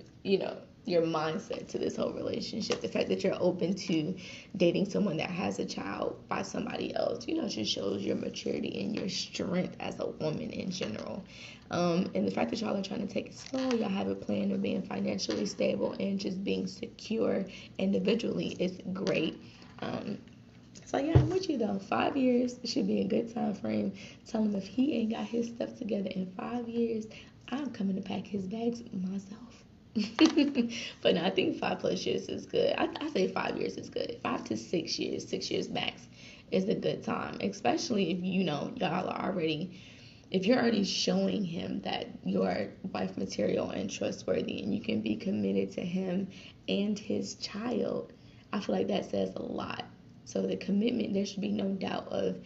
your mindset to this whole relationship. The fact that you're open to dating someone that has a child by somebody else, just shows your maturity and your strength as a woman in general. And the fact that y'all are trying to take it slow, y'all have a plan of being financially stable and just being secure individually is great. So yeah, I'm with you though. 5 years should be a good time frame. Tell him if he ain't got his stuff together in 5 years, I'm coming to pack his bags myself. But no, I think 5+ years is good. I say 5 years is good. 5 to 6 years, 6 years max is a good time. Especially if y'all are already, if you're already showing him that you're wife material and trustworthy and you can be committed to him and his child. I feel like that says a lot. So the commitment, there should be no doubt of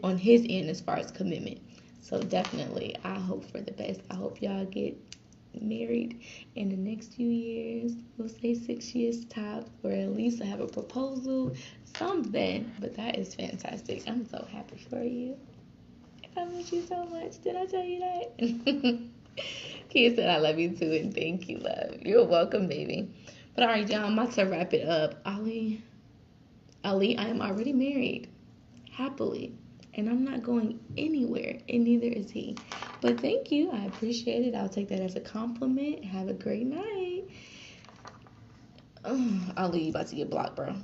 on his end as far as commitment. So definitely, I hope for the best. I hope y'all get married in the next few years. We'll say 6 years top, or at least have a proposal, something. But that is fantastic. I'm so happy for you. I miss you so much. Did I tell you that? Kia said I love you too, and thank you, love. You're welcome, baby. But all right, y'all, I'm about to wrap it up. Ali, I am already married, happily, and I'm not going anywhere, and neither is he. But thank you. I appreciate it. I'll take that as a compliment. Have a great night. Ali, you about to get blocked, bro.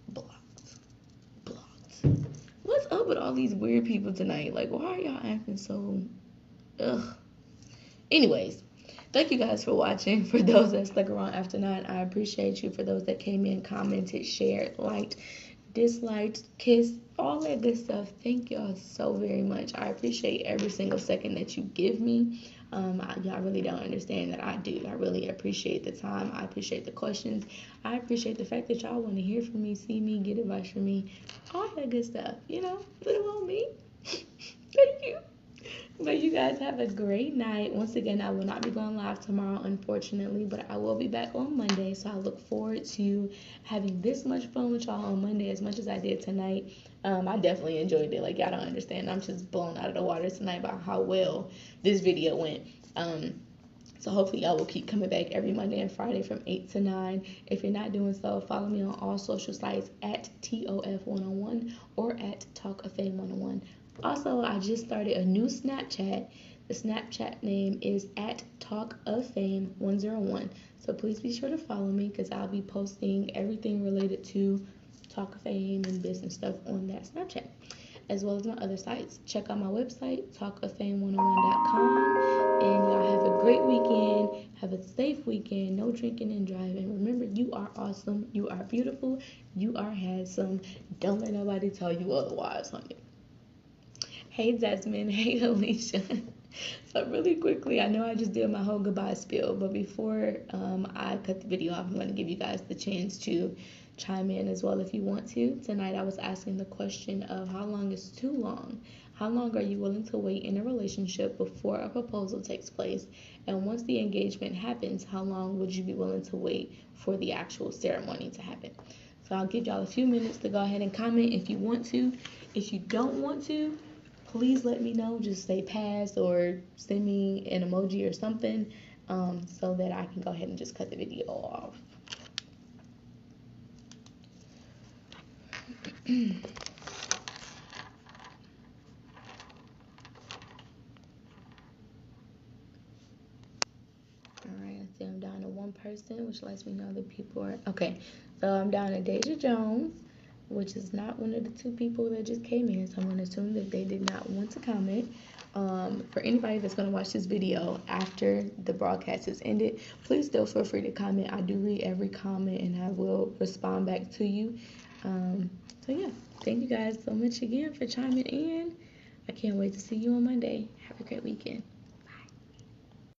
Blocked. Blocked. What's up with all these weird people tonight? Like, why are y'all acting so... Ugh. Anyways, thank you guys for watching. For those that stuck around after 9, I appreciate you. For those that came in, commented, shared, liked, disliked, kissed, all that good stuff. Thank y'all so very much. I appreciate every single second that you give me. Y'all really don't understand that I do. I really appreciate the time. I appreciate the questions. I appreciate the fact that y'all want to hear from me, see me, get advice from me, all that good stuff. You know, little old me. Thank you. But you guys have a great night. Once again, I will not be going live tomorrow, unfortunately, but I will be back on Monday. So I look forward to having this much fun with y'all on Monday as much as I did tonight. I definitely enjoyed it. Like, y'all don't understand. I'm just blown out of the water tonight about how well this video went. So hopefully y'all will keep coming back every Monday and Friday from 8 to 9. If you're not doing so, follow me on all social sites at TOF101 or at Talk of Fame 101. Also, I just started a new Snapchat. The Snapchat name is at Talk of Fame 101. So please be sure to follow me because I'll be posting everything related to Talk of Fame and business stuff on that Snapchat, as well as my other sites. Check out my website, talkoffame101.com. And y'all have a great weekend. Have a safe weekend. No drinking and driving. Remember, you are awesome. You are beautiful. You are handsome. Don't let nobody tell you otherwise, honey. Hey, Jasmine. Hey, Alicia. So really quickly, I know I just did my whole goodbye spiel, but before I cut the video off, I'm going to give you guys the chance to chime in as well if you want to. Tonight I was asking the question of how long is too long? How long are you willing to wait in a relationship before a proposal takes place? And once the engagement happens, how long would you be willing to wait for the actual ceremony to happen? So I'll give y'all a few minutes to go ahead and comment if you want to. If you don't want to, please let me know. Just say pass or send me an emoji or something so that I can go ahead and just cut the video off. Alright, I see I'm down to one person, which lets me know that people are... Okay, so I'm down to Deja Jones, which is not one of the 2 people that just came in, so I'm going to assume that they did not want to comment. For anybody that's going to watch this video after the broadcast is ended, please still feel free to comment. I do read every comment and I will respond back to you. So yeah, thank you guys so much again for chiming in. I can't wait to see you on Monday. Have a great weekend.